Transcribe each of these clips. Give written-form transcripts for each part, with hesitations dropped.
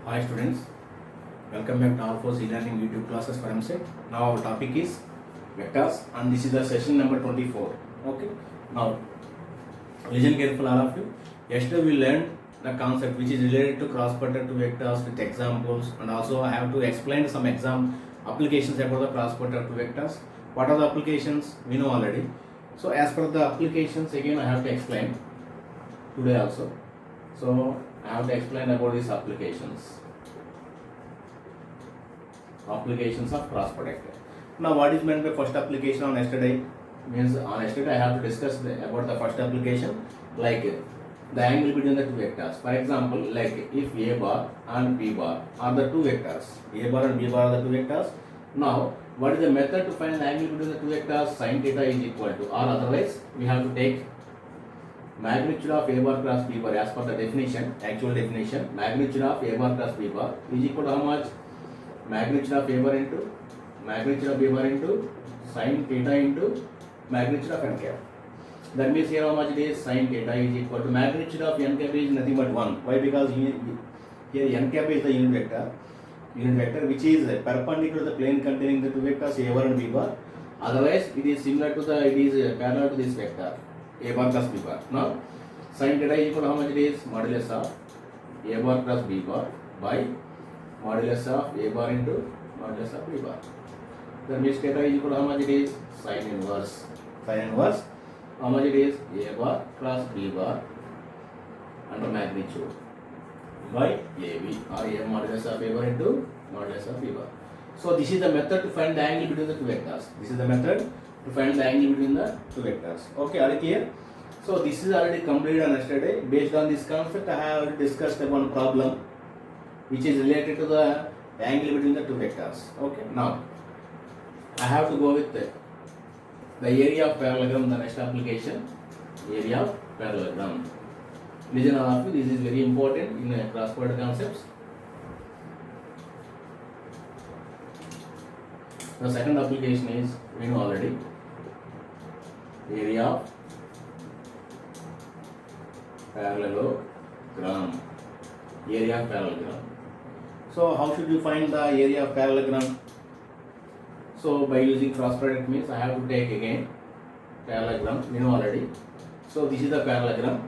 Hi students, welcome back to our first e-learning YouTube classes for MSET. Now our topic is vectors and this is the session number 24. Okay, now listen careful all of you. Yesterday we learned the concept which is related to cross product to vectors with examples, and also I have to explain some exam applications about the cross product to vectors. What are the applications? We know already. So as per the applications, again I have to explain today also. So I have to explain about these applications of cross product. Now what is meant by first application on yesterday? Means on yesterday I have to discuss about the first application, like the angle between the two vectors. For example, like if A bar and B bar are the two vectors, A bar and B bar are the two vectors. Now what is the method to find the angle between the two vectors? Sin theta is equal to, or otherwise we have to take magnitude of A bar cross B bar as per the definition, actual definition. Magnitude of A bar cross B bar is equal to how much? Magnitude of A bar into magnitude of B bar into sin theta into magnitude of n cap. That means here how much it is? Sin theta is equal to magnitude of n cap is nothing but 1. Why? Because here n cap is the unit vector which is perpendicular to the plane containing the two vectors A bar and B bar. Otherwise it is similar to it is parallel to this vector A bar plus B bar. Now sin theta is equal to how much it is? Modulus of A bar plus B bar by modulus of A bar into modulus of B bar. The means theta is equal to how much it is? Sin inverse. How much it is? A bar plus B bar under magnitude by AB, or A modulus of A bar into modulus of B bar. So this is the method to find the angle between the two vectors. Okay, are you clear? So this is already completed on yesterday. Based on this concept, I have already discussed one problem which is related to the angle between the two vectors. Okay, now I have to go with the area of parallelogram, the next application, area of parallelogram. Listen all of you, this is very important in cross product concepts. The second application is, we know already, area of parallelogram. So how should you find the area of parallelogram? So by using cross product means I have to take again parallelogram, we know already. So this is the parallelogram.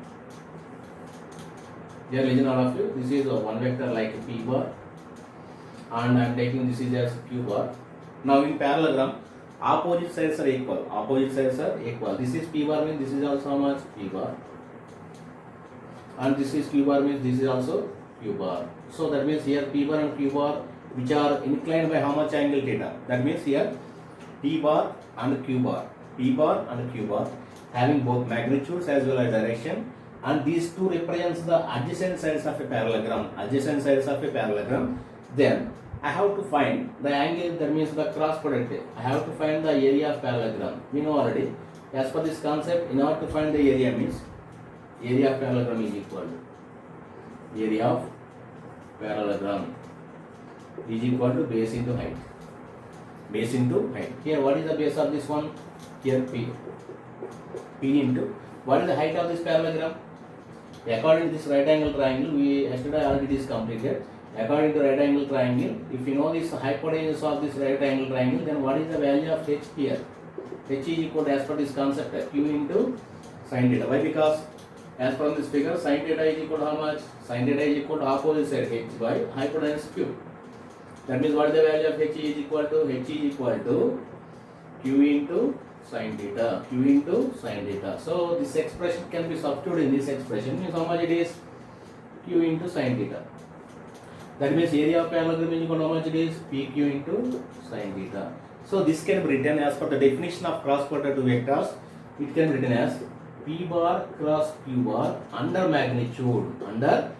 Here listen all of you, this is one vector like P bar and I am taking this is as Q bar. Now in parallelogram, opposite sides are equal. This is P bar means this is also how much? P bar. And this is Q bar means this is also Q bar. So that means here P bar and Q bar which are inclined by how much angle theta. That means here P bar and Q bar having both magnitudes as well as direction, and these two represents the adjacent sides of a parallelogram. Then I have to find the angle, that means the cross product. I have to find the area of parallelogram. We know already. As per this concept, in order to find the area means area of parallelogram is equal to base into height. Here what is the base of this one? Here P into what is the height of this parallelogram? According to this right angle triangle, we yesterday already is completed. According to right angle triangle, if you know this hypotenuse of this right angle triangle, then what is the value of h here? H is equal to, as per this concept, Q into sin theta. Why? Because as per this figure, sin theta is equal to how much? Sin theta is equal to opposite side h by hypotenuse Q. That means what is the value of h is equal to? H is equal to Q into sin theta. So this expression can be substituted in this expression. Means how much it is? Q into sin theta. That means area of parallelogram is equal to how much it is? PQ into sin theta. So this can be written as per the definition of cross product to vectors. It can be written as P bar cross Q bar under magnitude. That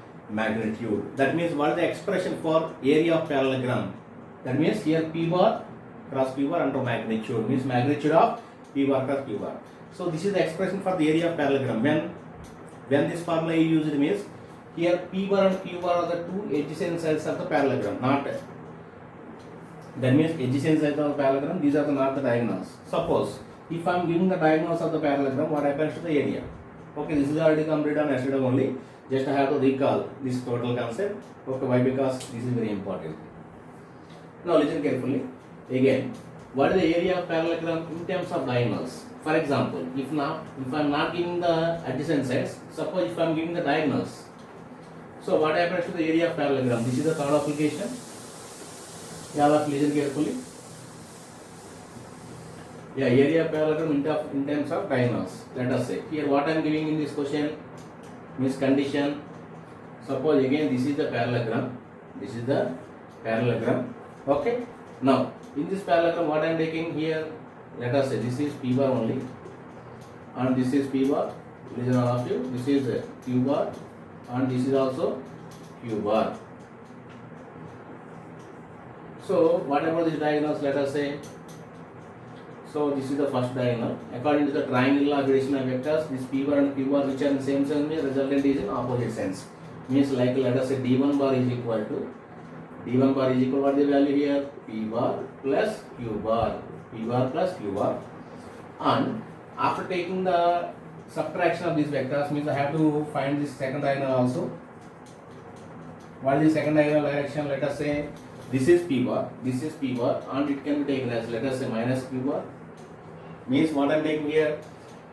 means what is the expression for area of parallelogram? That means here P bar cross Q bar under magnitude means magnitude of P bar cross Q bar. So this is the expression for the area of parallelogram. When this formula is used means here P bar and Q bar are the two adjacent sides of the parallelogram, that means adjacent sides of the parallelogram, these are not the diagonals. Suppose if I am giving the diagonals of the parallelogram, what happens to the area? Okay, this is already completed on yesterday only. Just I have to recall this total concept. Okay, why? Because this is very important. Now listen carefully. Again, what is the area of parallelogram in terms of diagonals? For example, if I am not giving the adjacent sides, suppose if I am giving the diagonals. So what happens to the area of parallelogram? This is the third application. You have to listen carefully. Yeah, area of parallelogram in terms of diagonals. Let us say here what I am giving in this question means condition. Suppose again this is the parallelogram. This is the parallelogram. Okay. Now in this parallelogram what I am taking here? Let us say this is P bar only, and this is P bar. Listen all of you. This is Q bar, and this is also Q bar. So whatever these diagonals, let us say. So this is the first diagonal. According to the triangular addition of vectors, this P bar and Q bar which are in the same sense means resultant is in opposite sense. Means like let us say D1 bar is equal to what is the value here? P bar plus Q bar. P bar plus Q bar. And after taking the subtraction of these vectors means I have to find this second diagonal also. What is the second diagonal direction? Let us say this is P bar, and it can be taken as let us say minus Q bar. Means what I am taking here,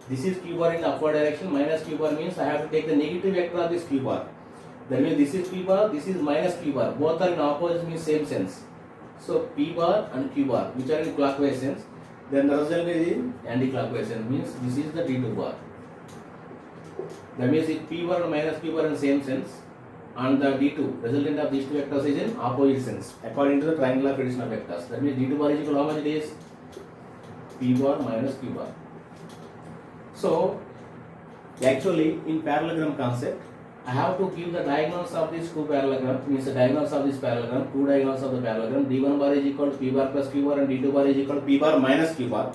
this is Q bar in the upward direction, minus Q bar means I have to take the negative vector of this Q bar. That means this is P bar, this is minus Q bar. Both are in opposite means same sense. So P bar and Q bar which are in clockwise sense, then the result is in anti-clockwise sense means this is the D2 bar. That means if P bar and minus Q bar in same sense, and the D2 resultant of these two vectors is in opposite sense according to the triangular addition of vectors. That means D2 bar is equal to how much it is? P bar minus Q bar. So actually in parallelogram concept, I have to give the diagonals of these two parallelogram, means the diagonals of this parallelogram, two diagonals of the parallelogram. D1 bar is equal to P bar plus Q bar and D2 bar is equal to P bar minus Q bar.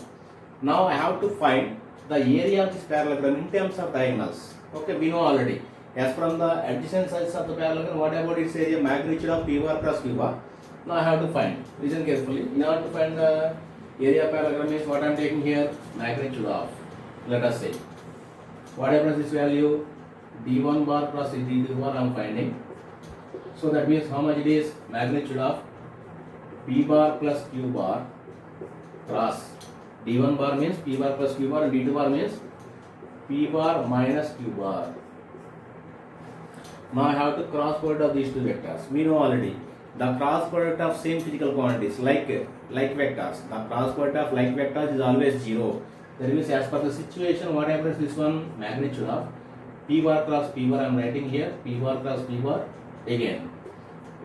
Now I have to find the area of this parallelogram in terms of diagonals. Okay, we know already. As from the adjacent sides of the parallelogram, what about its area? Magnitude of P bar plus Q bar. Now I have to find. Listen carefully. In order to find the area of parallelogram is what I am taking here? Magnitude of. Let us say. What happens this value? D1 bar plus D2 bar I am finding. So that means how much it is? Magnitude of P bar plus Q bar cross. D1 bar means P bar plus Q bar and D2 bar means P bar minus Q bar. Now I have to cross product of these two vectors. We know already the cross product of same physical quantities like vectors. The cross product of like vectors is always 0. That means as per the situation, what happens this one? Magnitude of P bar cross P bar I am writing here. P bar cross P bar again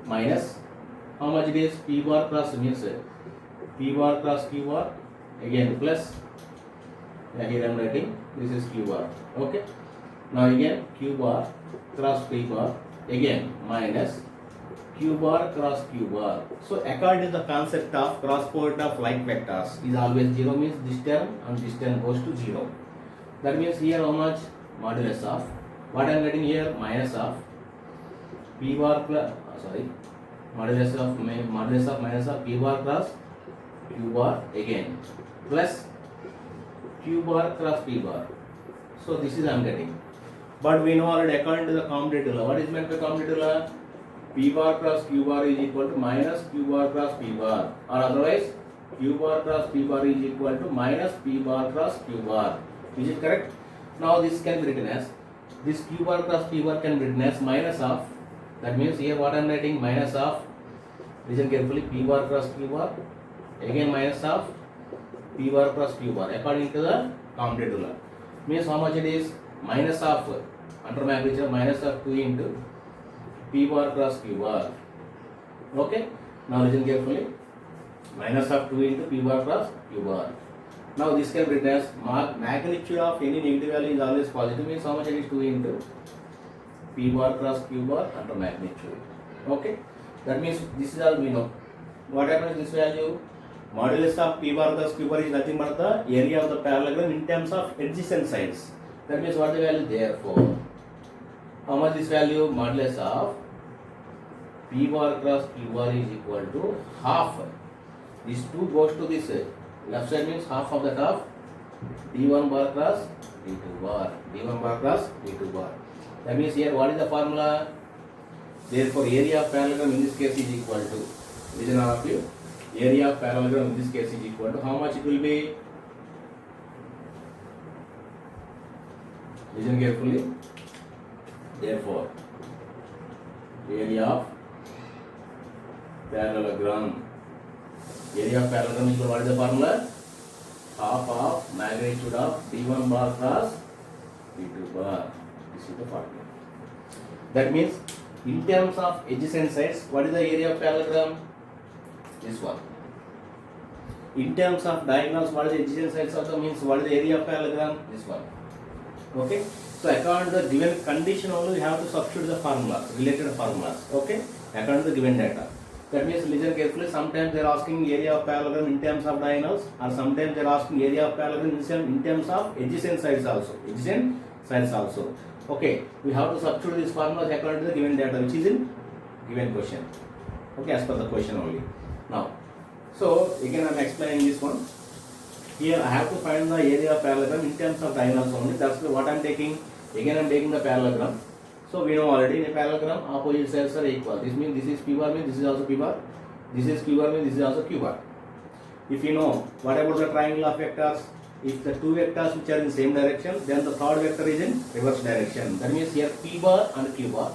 minus how much it is? P bar cross means P bar cross Q bar again plus here I am writing this is Q bar. Okay. Now again Q bar cross P bar again minus Q bar cross Q bar. So according to the concept of cross product of like vectors is always 0 means this term and this term goes to 0. That means here how much? Modulus of what I am getting here? Minus of P bar plus modulus of minus of P bar cross Q bar again plus Q bar cross P bar. So this is I am getting. But we know already according to the commutative law. What is meant by commutative law? P bar cross Q bar is equal to minus Q bar cross P bar, or otherwise Q bar cross P bar is equal to minus P bar cross Q bar. Is it correct? Now this can be written as, this Q bar cross P bar can be written as minus of, that means here what I am writing? Minus of, listen carefully, P bar cross Q bar again minus of P bar cross Q bar according to the commutative law. Means how much it is? Minus of under magnitude minus of 2 into P bar cross Q bar. Okay. Now listen carefully. Minus of 2 into P bar cross Q bar. Now this can be written as magnitude of any negative value is always positive, means how much it is? 2 into P bar cross Q bar under magnitude. Okay. That means this is all we know. What happens this value? Modulus of P bar plus Q bar is nothing but the area of the parallelogram in terms of adjacent sides. That means what the value? Therefore, how much this value? Modulus of P bar cross Q bar is equal to half. This 2 goes to this left side means half of that of D1 bar cross d2 bar. d1 bar cross d2 bar. That means here what is the formula? Therefore area of parallelogram in this case is equal to, listen all of you, area of parallelogram in this case is equal to how much it will be? Listen carefully. Therefore area of parallelogram is what is the formula? Half of magnitude of d1 bar cross d2 bar. This is the formula. That means in terms of adjacent sides, what is the area of parallelogram? This one. In terms of diagonals, what is the adjacent sides of the means? What is the area of parallelogram? This one. Okay. So according to the given condition only, we have to substitute the formulas, related formulas. Okay. According to the given data. That means listen carefully. Sometimes they are asking area of parallelogram in terms of diagonals, or sometimes they are asking area of parallelogram in terms of adjacent sides also. Adjacent sides also. Okay, we have to substitute these formulas according to the given data which is in given question. Okay, as per the question only. Now, so again I am explaining this one. Here I have to find the area of parallelogram in terms of diagonals only. That's what I am taking. Again I am taking the parallelogram. So we know already in a parallelogram opposite sides are equal. This means this is P bar means this is also P bar. This is Q bar means this is also Q bar. If you know, what about the triangle of vectors? If the two vectors which are in same direction, then the third vector is in reverse direction. That means here P bar and Q bar,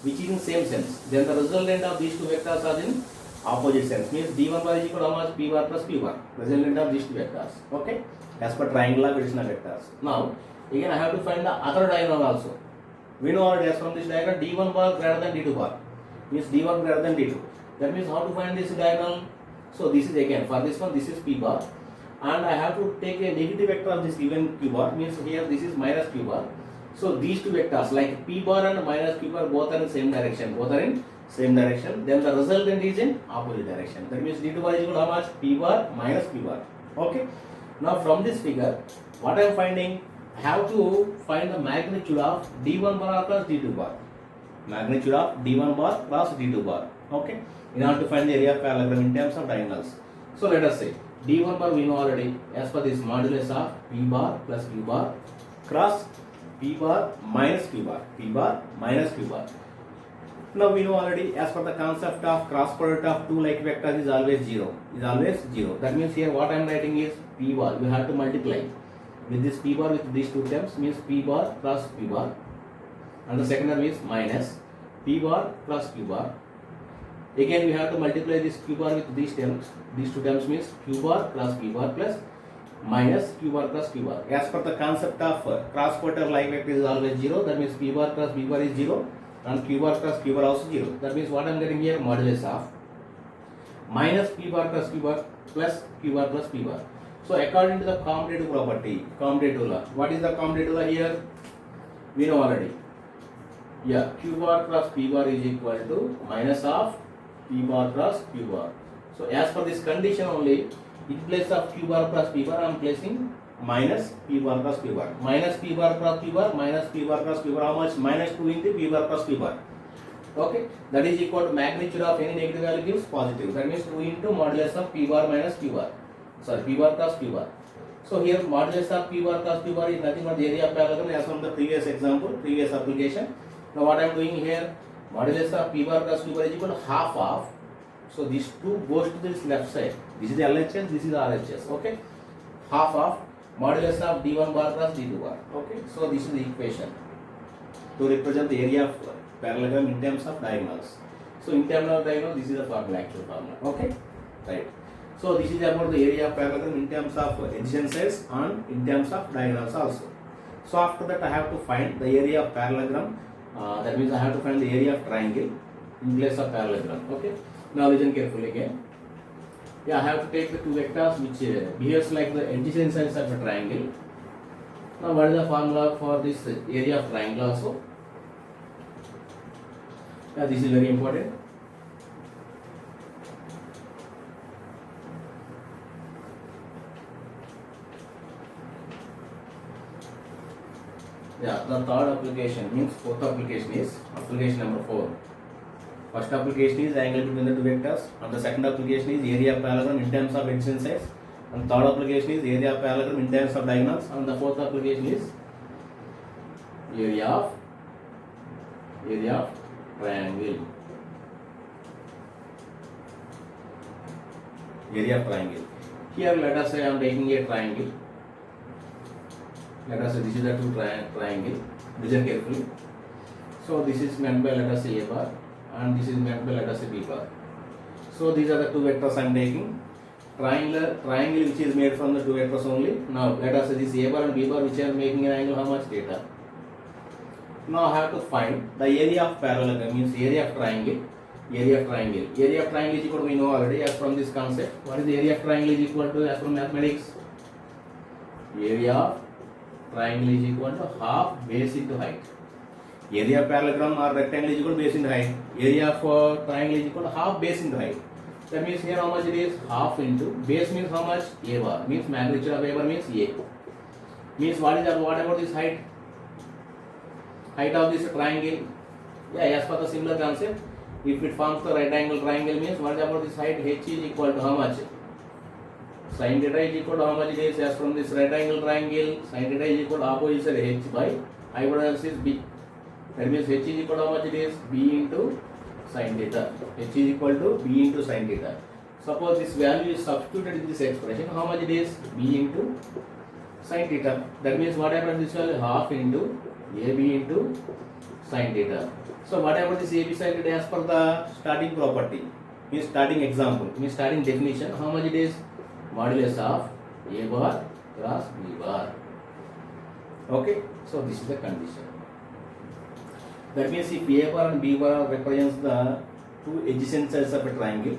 which is in same sense. Then the resultant of these two vectors are in opposite sense. Means d1 bar is equal to how much? P bar plus Q bar. Resultant of these two vectors. Okay? As per triangular additional vectors. Now, again I have to find the other diagonal also. We know already as from this diagram d1 bar greater than d2 bar. Means d1 greater than d2. That means how to find this diagonal? So this is again for this one, this is P bar. And I have to take a negative vector of this given Q bar, means here this is minus Q bar. So these two vectors like P bar and minus Q bar both are in same direction. Then the resultant is in opposite direction. That means d2 bar is equal to how much? P bar minus Q bar. Okay. Now from this figure, what I am finding, I have to find the magnitude of d1 bar plus d2 bar. Magnitude of d1 bar plus d2 bar. Okay. In order to find the area of parallelogram in terms of diagonals. So let us say d1 bar we know already, as per this modulus of P bar plus Q bar cross P bar minus Q bar. P bar minus Q bar. Now we know already, as per the concept of cross product of two like vectors is always 0. That means here what I am writing is P bar. We have to multiply with this P bar with these two terms, means P bar plus P bar. And the second term is minus P bar plus Q bar. Again we have to multiply this Q bar with these terms. These two terms means Q bar plus P bar plus minus Q bar plus Q bar. As per the concept of cross product of like vector is always 0. That means P bar plus P bar is 0 and Q bar plus Q bar also 0. That means what I am getting here, modulus of minus P bar plus Q bar plus Q bar plus P bar. So according to the commutative property, commutative law. What is the commutative law here? We know already. Yeah, Q bar plus P bar is equal to minus of P bar plus Q bar. So as per this condition only, in place of Q bar plus P bar, I am placing minus P bar plus Q bar. Minus P bar plus Q bar minus P bar plus Q bar. How much? Minus 2 into P bar plus Q bar. Okay, that is equal to magnitude of any negative value gives positive. That means 2 into modulus of P bar minus Q bar. Sorry, P bar plus Q bar. So here modulus of P bar plus Q bar is nothing but the area of parallelogram as from the previous example, previous application. Now what I am doing here, modulus of P bar plus Q bar is equal to half of. So these two goes to this left side. This is the LHS, this is the RHS. Okay, half of modulus of d1 bar plus d2 bar. Okay, so this is the equation to represent the area of parallelogram in terms of diagonals. So in terms of diagonal, this is the formula, actual formula. Okay, right. So this is about the area of parallelogram in terms of adjacent sides and in terms of diagonals also. So after that I have to find the area of parallelogram. That means I have to find the area of triangle in place of parallelogram. Okay. Now listen carefully again. Yeah, I have to take the two vectors which behaves like the adjacent sides of a triangle. Now what is the formula for this area of triangle also? Yeah, this is very important. Yeah, the third application means fourth application is application number 4. First application is angle between the two vectors, and the second application is area of parallelogram in terms of adjacent sides, and third application is area of parallelogram in terms of diagonals, and the fourth application is area of triangle. Area of triangle. Here let us say I am taking a triangle. Let us say this is a two triangle. Listen carefully. So this is meant by let us say A bar and this is meant by let us say B bar. So these are the two vectors I am taking. Triangle which is made from the two vectors only. Now let us say this A bar and B bar which are making an angle, how much theta. Now I have to find the area of parallelogram, means area of triangle. Area of triangle is equal to, we know already as from this concept. What is the area of triangle is equal to as from mathematics? Area of triangle is equal to half base into height. Area of parallelogram or rectangle is equal to base into height. Area of triangle is equal to half base into height. That means here how much it is? Half into base means how much? A bar means magnitude of A bar means A. Means what about this height? Height of this triangle. Yeah, as per the similar concept. If it forms the right angle triangle means what about this height? H is equal to how much? Sin theta is equal to how much it is as from this right angle triangle. Sin theta is equal to opposite H by hypotenuse is B. That means H is equal to how much it is? B into sin theta. H is equal to B into sin theta. Suppose this value is substituted in this expression, how much it is? B into sin theta. That means what happens this value? Half into AB into sin theta. So what about this AB sin theta as per the starting property? Means starting example, means starting definition, how much it is? Modulus of A bar cross B bar. Okay, so this is the condition. That means if A bar and B bar represents the two adjacent sides of a triangle,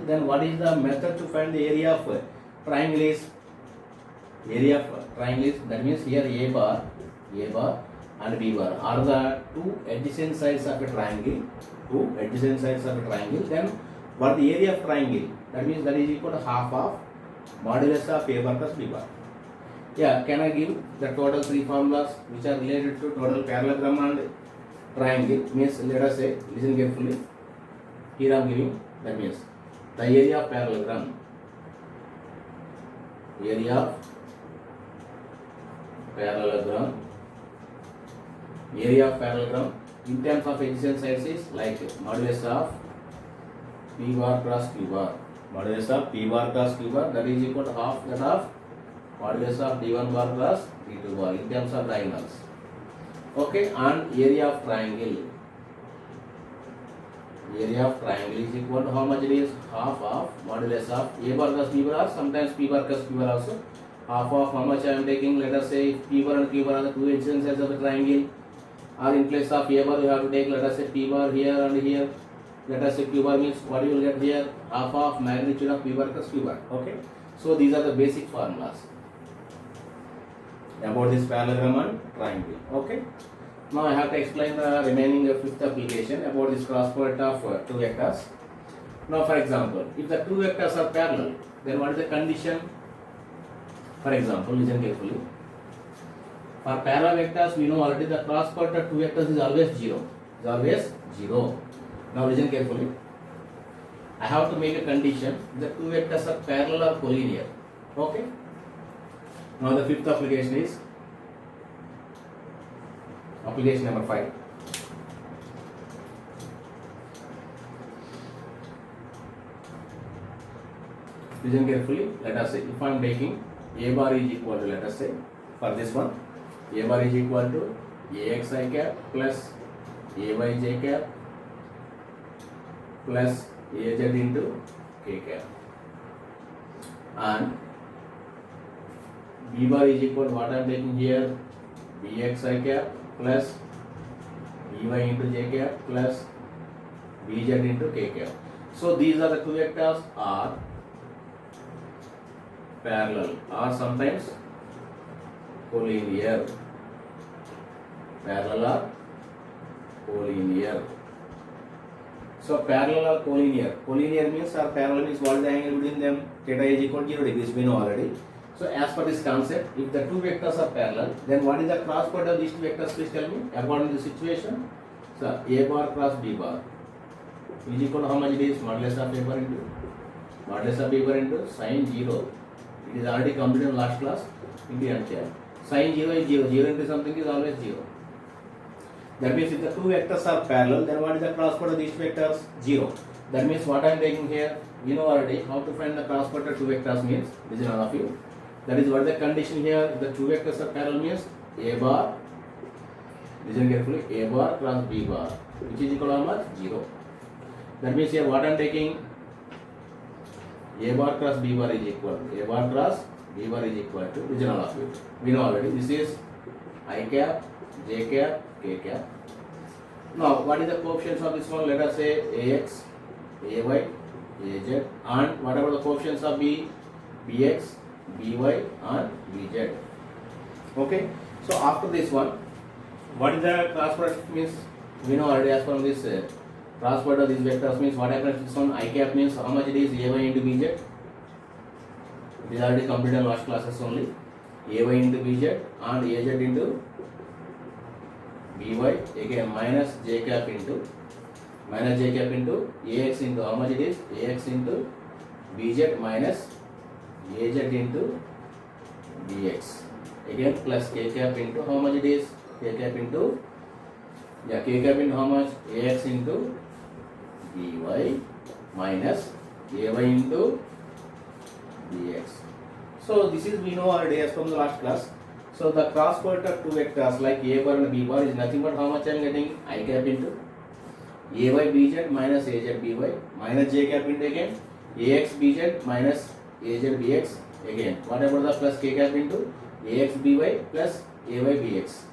then what is the method to find the area of triangle is? That means here A bar and B bar are the two adjacent sides of a triangle. Then what the area of triangle? That means that is equal to half of modulus of A bar plus B bar. Yeah, can I give the total three formulas which are related to total parallelogram and triangle? Means let us say, listen carefully. Here I am giving, that means the area of parallelogram. Area of parallelogram in terms of adjacent sides is like modulus of P bar cross Q bar. Modulus of P bar cross Q bar, that is equal to half that of modulus of D1 bar plus D2 bar in terms of diagonals. Okay, and area of triangle is equal to how much it is? Half of modulus of A bar plus B bar, or sometimes P bar plus Q bar also. Half of how much I am taking? Let us say P bar and Q bar are the two adjacent sides of the triangle. Or in place of A bar you have to take, let us say P bar here and here. Let us say Q bar means what you will get here? Half of magnitude of P bar plus Q bar. Okay. So these are the basic formulas about this parallelogram and triangle. Okay. Now I have to explain the remaining fifth application about this cross product of two vectors. Now for example, if the two vectors are parallel, then what is the condition? For example, listen carefully. For parallel vectors, we know already the cross product of two vectors is always 0. Now listen carefully. I have to make a condition that two vectors are parallel or collinear. Okay. Now the fifth application is application number 5. Listen carefully. Let us say if I am taking A bar is equal to, let us say for this one, A bar is equal to AXI cap plus AYJ cap plus AZ into K cap, and B bar is equal to what I am taking here, BXI cap plus BY into J cap plus BZ into K cap. So these are the two vectors are parallel or sometimes collinear. Parallel or collinear. So parallel or collinear. Collinear means or parallel means what is the angle between them? Theta is equal to 0 degrees, we know already. So as per this concept, if the two vectors are parallel, then what is the cross product of these two vectors? Please tell me according to the situation. So A bar cross B bar is equal to how much it is? Modulus of A bar into sin 0. It is already completed in last class into NCR. Sin 0 is 0. 0 into something is always 0. That means if the two vectors are parallel, then what is the cross product of these vectors? 0. That means what I am taking here, you know already how to find the cross product of two vectors means. This is none of you. That is what the condition here. If the two vectors are parallel means a bar. Listen carefully. A bar cross b bar, which is equal to how much? 0. That means here what I am taking, a bar cross b bar is equal. A bar cross b bar is equal to, this is none of you. We know already. This is I cap, j cap, k cap. Now, what is the coefficients of this one? Let us say ax, ay, az, and what about the coefficients of b, bx, by, and bz. Okay. So after this one, what is the cross product means? We know already as from this cross product of these vectors means what happens to this one? I cap means how much it is ay into bz. It is already completed in last classes only. Ay into bz and az into by, again minus j cap into ax into how much it is? Ax into bz minus az into bx, again plus k cap into how much it is? K cap into how much? Ax into by minus ay into bx. So this is we know already as from the last class. So the cross product of two vectors like a bar and b bar is nothing but how much I am getting? I cap into ay bz minus az by minus j cap into again ax bz minus az bx, again what about the plus k cap into ax by plus ay bx.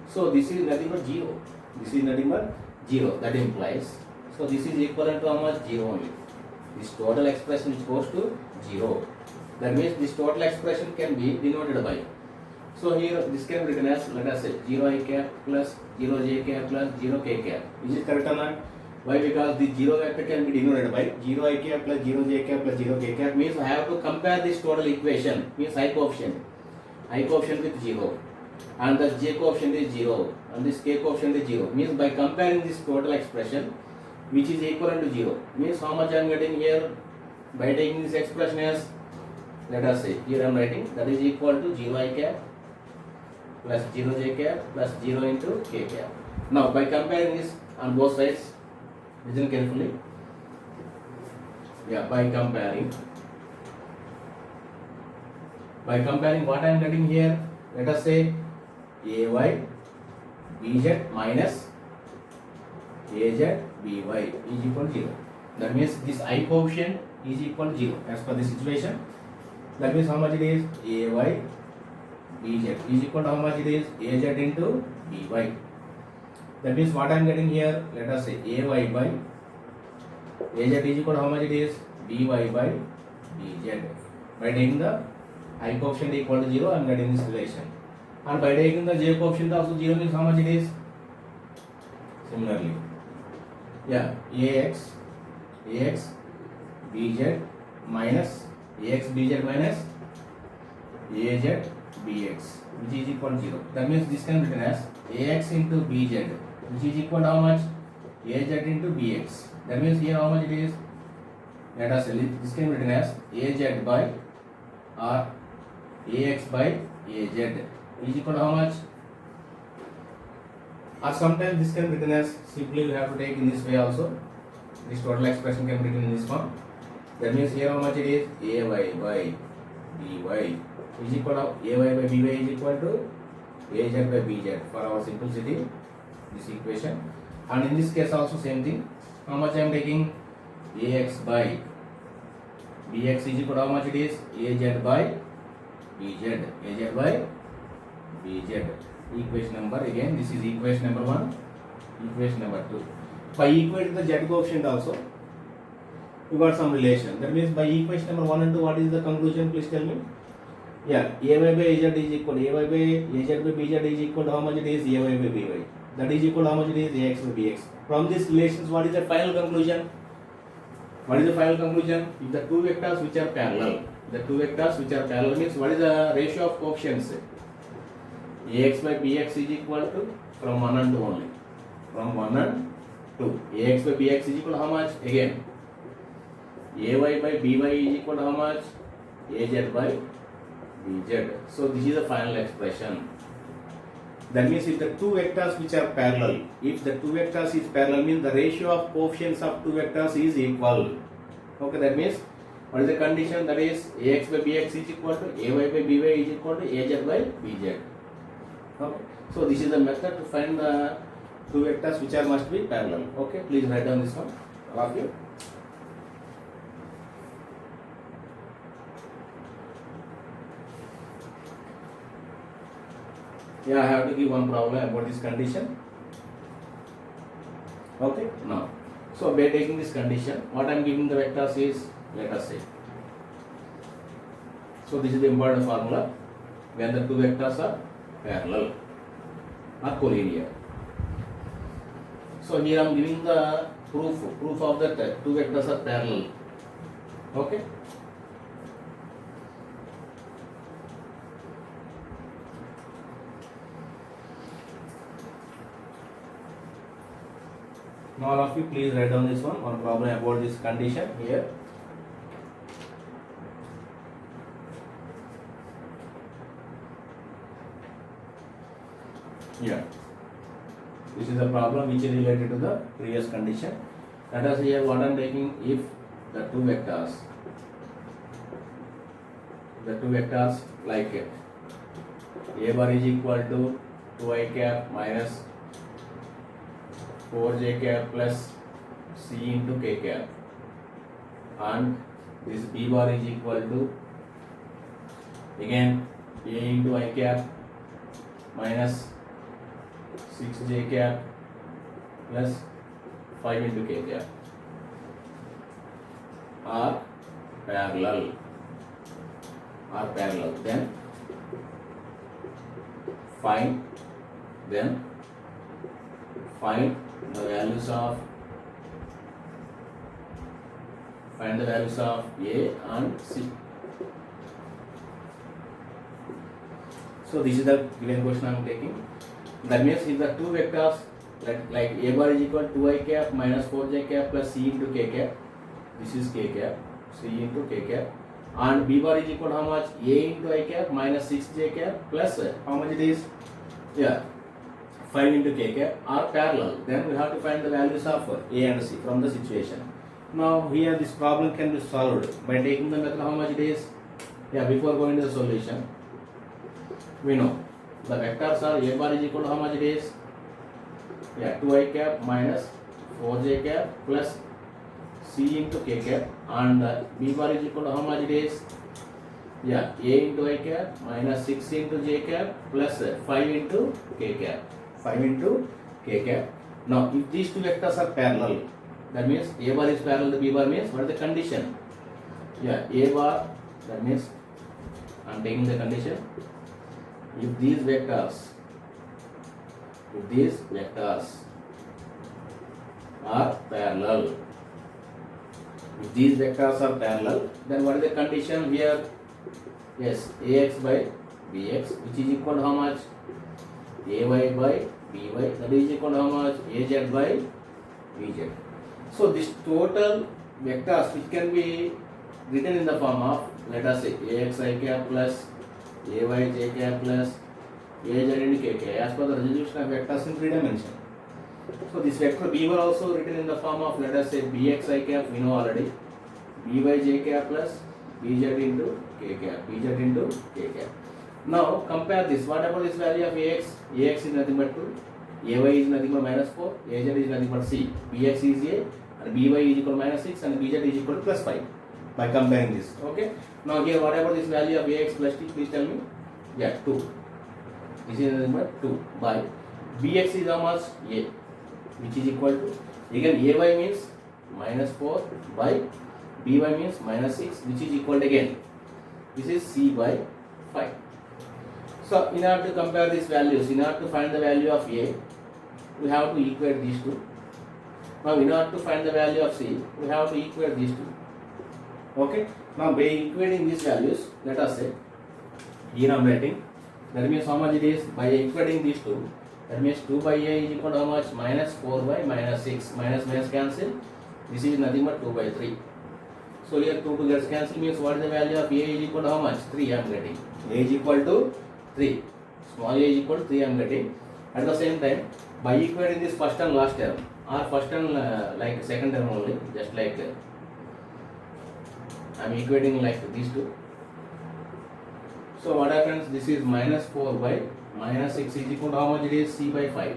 So this is nothing but 0. This is nothing but 0. That implies, so this is equivalent to how much? 0 only. This total expression is goes to 0. That means this total expression can be denoted by. So here this can be written as, let us say 0 I cap plus 0 j cap plus 0 k cap. Is it correct or not? Why? Because the 0 vector can be denoted by 0 I cap plus 0 j cap plus 0 k cap means I have to compare this total equation, means I coefficient with 0 and the j coefficient is 0 and this k coefficient is 0, means by comparing this total expression which is equivalent to 0, means how much I am getting here by taking this expression as, let us say here I am writing that is equal to 0 I cap plus 0 j cap plus 0 into k cap. Now by comparing this on both sides, listen carefully. By comparing what I am getting here, let us say ay bz minus az by is equal to 0. That means this I coefficient is equal to 0 as per the situation. That means how much it is? Ay bz is equal to how much it is? Az into by. That means what I am getting here, let us say ay by az is equal to how much it is? By bz. By taking the I coefficient equal to 0, I am getting this relation. And by taking the j coefficient also 0 means how much it is? Similarly, ax bz minus az bx, which is equal to 0. That means this can be written as ax into bz, which is equal to how much? Az into bx. That means here how much it is? Let us say this can be written as az by or ax by az is equal to how much? Or sometimes this can be written as, simply we have to take in this way also. This total expression can be written in this form. That means here how much it is? Ay by by is equal to ay by by is equal to az by bz for our simplicity, this equation. And in this case also same thing. How much I am taking? Ax by bx is equal to how much it is? Az by bz. Equation number, again this is equation number 1, equation number 2. By equating the z coefficient also we got some relation. That means by equation number 1 and 2 what is the conclusion? Please tell me. Ay by az is equal to ay by az by bz is equal to how much it is? Ay by by. That is equal to how much it is? Ax by bx. From these relations what is the final conclusion? If the two vectors which are parallel, means what is the ratio of coefficients? Ax by bx is equal to, from 1 and 2 only, from 1 and 2, ax by bx is equal to how much? Again ay by by is equal to how much? Az by Bz. So this is the final expression. That means if the two vectors which are parallel, if the two vectors is parallel, means the ratio of coefficients of two vectors is equal. Okay, that means what is the condition? That is ax by bx is equal to ay by by is equal to az by bz. Okay, so this is the method to find the two vectors which are must be parallel. Okay, please write down this one, all of you. Yeah, I have to give one problem about this condition. Okay, now, so by taking this condition, what I am giving the vectors is, let us say. So this is the important formula when the two vectors are parallel or collinear. So here I am giving the proof of that two vectors are parallel. Okay. Now all of you please write down this one problem about this condition here. Yeah, this is the problem which is related to the previous condition. Let us here what I am taking, if the two vectors like a bar is equal to 2i cap minus 4j cap plus c into k cap, and this b bar is equal to again a into I cap minus 6j cap plus 5 into k cap are parallel, then find the values of A and C. So this is the given question I am taking. That means if the two vectors like A bar is equal to 2i cap minus 4j cap plus c into k cap, this is k cap, c into k cap, and B bar is equal to how much? A into I cap minus 6j cap plus how much it is? Yeah, 5 into k cap are parallel. Then we have to find the values of A and C from the situation. Now here this problem can be solved by taking the method how much it is. Yeah, before going to the solution, we know the vectors are A bar is equal to how much it is? Yeah, 2i cap minus 4j cap plus c into k cap, and B bar is equal to how much it is? Yeah, A into I cap minus 6 into j cap plus 5 into k cap. 5 into k cap. Now, if these two vectors are parallel, that means A bar is parallel to B bar means what is the condition? Yeah, A bar, that means I am taking the condition. If these vectors are parallel, then what is the condition here? Yes, Ax by Bx, which is equal to how much? Ay by By, that is equal to how much? Az by Bz. So this total vectors which can be written in the form of, let us say, Ax I cap plus Ay j cap plus Az into k cap as per the resolution of vectors in 3 dimension. So this vector B were also written in the form of, let us say, Bx I cap, we know already, B by j cap plus Bz into k cap. Now compare this. What about this value of Ax? Ax is nothing but 2, Ay is nothing but minus 4, Az is nothing but c. Bx is a, and By is equal to minus 6, and Bz is equal to plus 5. By comparing this, okay. Now here, what about this value of Ax plus t? Please tell me. Yeah, 2. This is nothing but 2 by Bx is how much? A, which is equal to, again Ay means minus 4 by By means minus 6, which is equal to, again, this is c by 5. So in order to compare these values, in order to find the value of A, we have to equate these two. Now in order to find the value of C, we have to equate these two. Okay. Now by equating these values, let us say, here I am writing, that means how much it is? By equating these two, that means 2 by A is equal to how much? Minus 4 by minus 6. Minus minus cancel. This is nothing but 2 by 3. So here 2 gets cancelled means what is the value of a is equal to how much? 3 I am getting. A is equal to 3. Small a is equal to 3 I am getting. At the same time, by equating this first and last term or first and like second term only, just like I am equating like these two. So what happens? This is minus 4 by minus 6 is equal to how much it is? C by 5.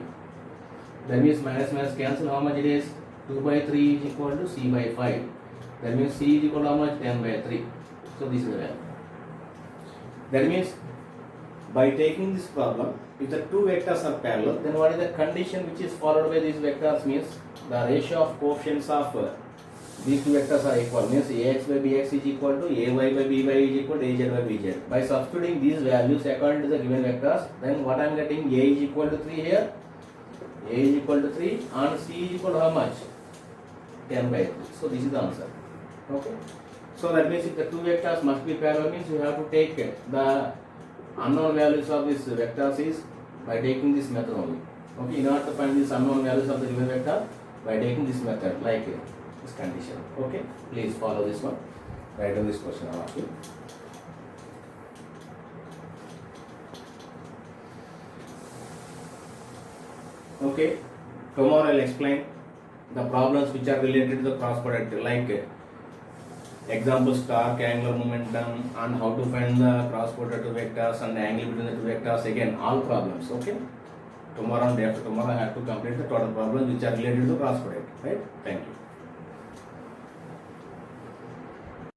That means minus minus cancel, how much it is? 2 by 3 is equal to C by 5. That means C is equal to how much? 10 by 3. So this is the value. That means by taking this problem, if the two vectors are parallel, then what is the condition which is followed by these vectors? Means the ratio of coefficients of these two vectors are equal. Means ax by bx is equal to ay by by is equal to az by bz. By substituting these values according to the given vectors, then what I am getting? A is equal to 3 here. A is equal to 3 and C is equal to how much? 10 by 3. So this is the answer. Okay. So that means if the two vectors must be parallel, means you have to take the unknown values of these vectors is by taking this method only. Okay. In order to find these unknown values of the given vector, by taking this method like this condition. Okay. Please follow this one. Write down this question I ask you. Okay. Tomorrow I will explain the problems which are related to the cross product, like examples torque, angular momentum, and how to find the cross product vectors and the angle between the two vectors. Again, all problems. Okay. Tomorrow and day after tomorrow I have to complete the total problems which are related to the cross product. Right. Thank you.